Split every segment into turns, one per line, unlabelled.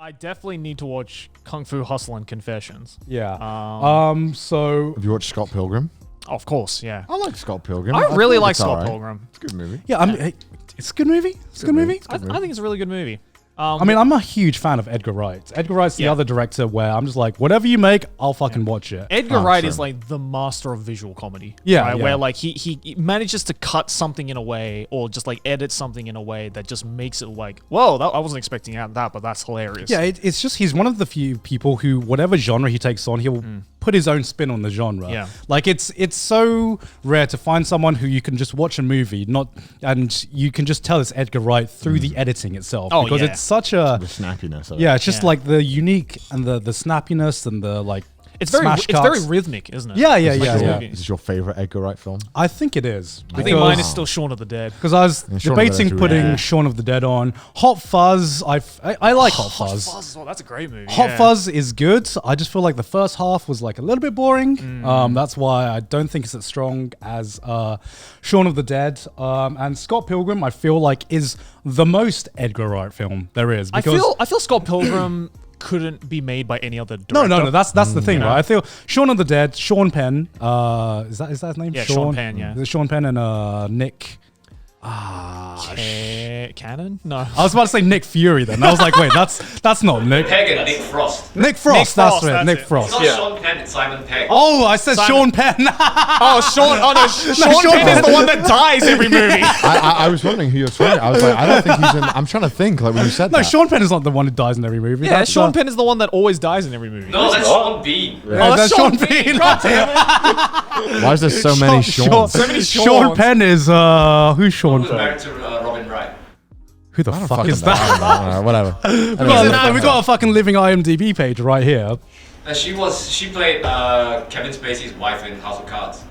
I definitely need to watch Kung Fu Hustle and Confessions.
Yeah. So
Have you watched Scott Pilgrim?
Of course, yeah.
I like Scott Pilgrim.
I really
think
like
it's
Scott
alright.
Pilgrim.
It's a good movie.
yeah, it's a good movie. It's a good movie.
I think it's a really good movie.
I mean, I'm a huge fan of Edgar Wright. Edgar Wright's the other director where I'm just like, whatever you make, I'll fucking watch it.
Edgar Wright is like the master of visual comedy.
Yeah,
right?
yeah.
Where like he manages to cut something in a way or just like edit something in a way that just makes it like, whoa, I wasn't expecting that, but that's hilarious.
Yeah, it's just he's one of the few people who, whatever genre he takes on, he'll put his own spin on the genre.
Yeah.
Like it's so rare to find someone who you can just watch a movie, and you can just tell it's Edgar Wright through the editing itself.
Oh,
because
yeah.
it's such a
The snappiness of it.
yeah, it's just like the unique and the snappiness and the like.
It's very
smash
it's very
cuts.
rhythmic, isn't it?
Yeah, yeah,
Like
yeah,
this
yeah.
movie.
This is your favorite Edgar Wright film?
I think it is.
I think mine is still Shaun of the Dead.
Because I was
Yeah, Shaun of the
debating
Dead's
putting
really-
Shaun of the Dead on. Hot Fuzz, I like Hot Fuzz.
Hot Fuzz as well. That's a great movie.
Hot
yeah.
Fuzz is good. I just feel like the first half was like a little bit boring. That's why I don't think it's as strong as Shaun of the Dead. And Scott Pilgrim, I feel like, is the most Edgar Wright film there is.
I
Because
feel Scott Pilgrim couldn't be made by any other director.
no. That's the thing,
Yeah.
right? I feel Shaun of the Dead, Sean Penn. Is that his name?
Yeah, Sean Penn, yeah.
Is it Sean Penn and Nick?
Cannon? No.
I was about to say Nick Fury. Then I was like, wait, that's not Nick.
Pegg and Nick Frost.
Nick Frost.
Frost,
That's it.
that's
Nick
it.
It's
Frost.
not
Yeah.
Sean Penn, it's Simon Pegg.
Oh, I said Sean Penn.
Oh, Sean. Oh no, Sean
Sean
Penn is
Penn.
the one that dies every movie.
I was wondering who you're talking. I was like, I don't think he's in. I'm trying to think. Like when you said
No,
that.
Sean Penn is not the one who dies in every movie.
Yeah,
That's,
Sean Penn is the one that always dies in every movie.
No, that's Sean Bean.
Oh, that's Sean
Penn.
Bean. God damn it.
Why is there so many Seans?
So many
Sean
Seans.
Penn is who's Sean
Who's
Penn?
married to Robin Wright.
Who the
I don't
fuck
fucking
is
know.
that?
I don't know, whatever.
We got a fucking living IMDb page right here.
She played Kevin Spacey's wife in House of Cards.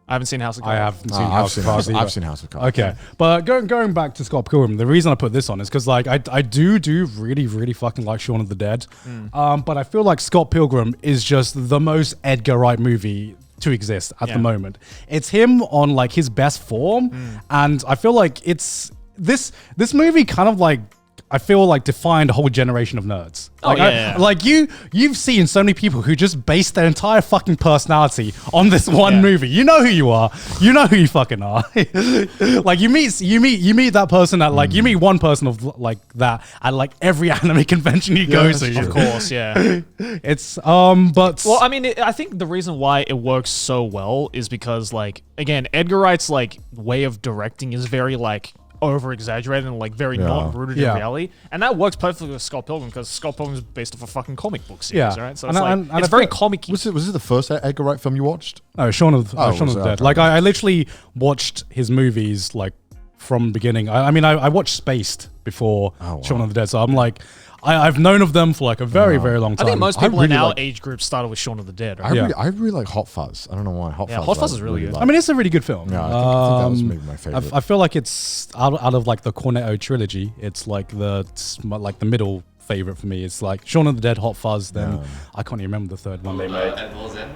I haven't seen House of
I
Cards.
haven't seen House of Cards either.
I've seen House of Cards.
Okay, but going back to Scott Pilgrim, the reason I put this on is because like I do really fucking like Shaun of the Dead, but I feel like Scott Pilgrim is just the most Edgar Wright movie to exist at the moment. It's him on like his best form, and I feel like it's this movie kind of like I feel like defined a whole generation of nerds. Like,
yeah.
like you've seen so many people who just base their entire fucking personality on this one movie. You know who you are. You know who you fucking are. Like you meet that person at like you meet one person of like that at like every anime convention you go to.
Of course, yeah.
It's but
Well, I mean, I think the reason why it works so well is because, like, again, Edgar Wright's like way of directing is very like over exaggerated and like very not rooted in reality, and that works perfectly with Scott Pilgrim because Scott Pilgrim is based off a fucking comic book series, right? So it's it's very comic-y.
Was it the first Edgar Wright film you watched?
No, Shaun of
was
the
it?
Dead.
Okay.
Like I literally watched his movies like from the beginning. I mean, I watched Spaced before Shaun of the Dead, so I'm like, I've known of them for like a very long
I
time.
think most people in
really
our
like-
age group started with Shaun of the Dead, right?
I really like Hot Fuzz. I don't know why. Hot
Fuzz is really good.
I mean, it's a really good film.
Yeah, I think that was maybe my favorite.
I feel like it's out of like the Cornetto trilogy. It's like the middle favorite for me. It's like Shaun of the Dead, Hot Fuzz. Then I can't even remember the third one they made.
At World's End.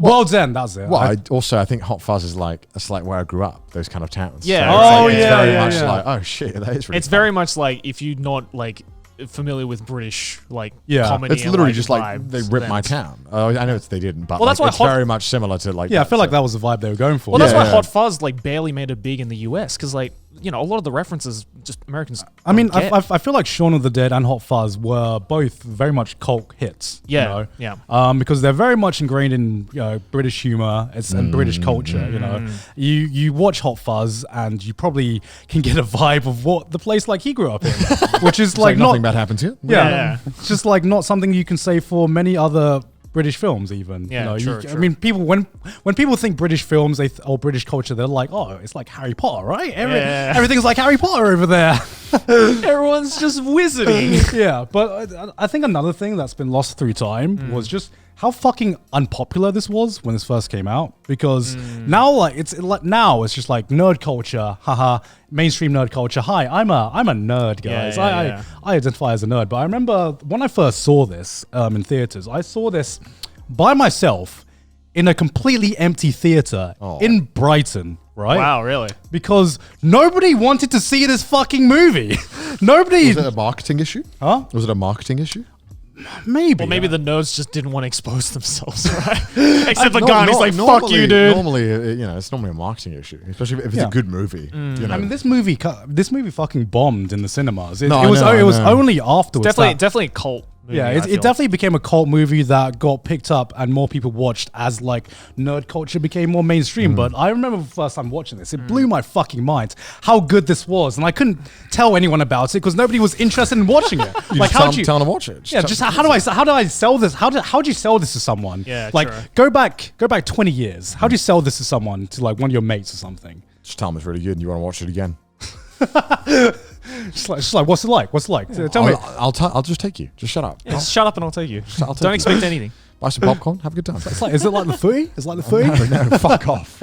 World's End. That's it.
Well, I think Hot Fuzz is like it's like where I grew up. Those kind of towns.
Yeah.
So
Oh,
it's
yeah,
very
yeah,
much
yeah.
like oh shit, that is really.
It's very much like if you're not like familiar with British like comedy.
It's
and,
literally
like,
just like
vibes,
they ripped
then
my
it's-
town. I know they didn't, but
Well, that's
like,
why
it's
Hot-
very much similar to like.
Yeah, I feel like that was the vibe they were going for.
Well, that's why
Yeah.
Hot Fuzz like barely made it big in the US because like a lot of the references just Americans.
I mean,
don't get.
I feel like Shaun of the Dead and Hot Fuzz were both very much cult hits.
Yeah,
you know? Because they're very much ingrained in British humor and British culture. You know, you watch Hot Fuzz and you probably can get a vibe of what the place like he grew up in, which is like
nothing
not
bad happens here.
Yeah.
it's just like not something you can say for many other British films even.
Yeah,
you know,
true,
I
true.
mean, people when people think British films or British culture, they're like, oh, it's like Harry Potter, right? Everything's like Harry Potter over there.
Everyone's just wizarding.
Yeah, but I think another thing that's been lost through time was just how fucking unpopular this was when this first came out. Because now, it's just like nerd culture, haha, mainstream nerd culture. Hi, I'm a nerd, guys.
Yeah.
I identify as a nerd. But I remember when I first saw this in theaters, I saw this by myself in a completely empty theater in Brighton, right?
Wow, really?
Because nobody wanted to see this fucking movie. Nobody.
Was it a marketing issue?
Huh?
Was it a marketing issue?
Maybe.
Well, maybe the nerds just didn't want to expose themselves, right? Except for Gunn, he's like, "Fuck you, dude."
Normally, it's normally a marketing issue, especially if it's a good movie. You know?
I mean, this movie fucking bombed in the cinemas. It
I
was
know.
only afterwards.
Definitely a cult movie.
Yeah, it definitely became a cult movie that got picked up and more people watched as like nerd culture became more mainstream. But I remember the first time watching this, it blew my fucking mind how good this was, and I couldn't tell anyone about it because nobody was interested in watching it.
Like, tell them to watch it.
How do I sell this? How do you sell this to someone?
Yeah,
like
true.
go back 20 years. How do you sell this to someone, to like one of your mates or something?
Just tell them it's really good and you want to watch it again.
Just like what's it like? What's it like? Tell me.
I'll just take you. Just shut up.
Yeah, just shut up and I'll take you.
I'll take
Don't
you.
expect anything.
Buy some popcorn. Have a good time.
It's like, is it like the footy? Is it like the footy?
No, fuck off.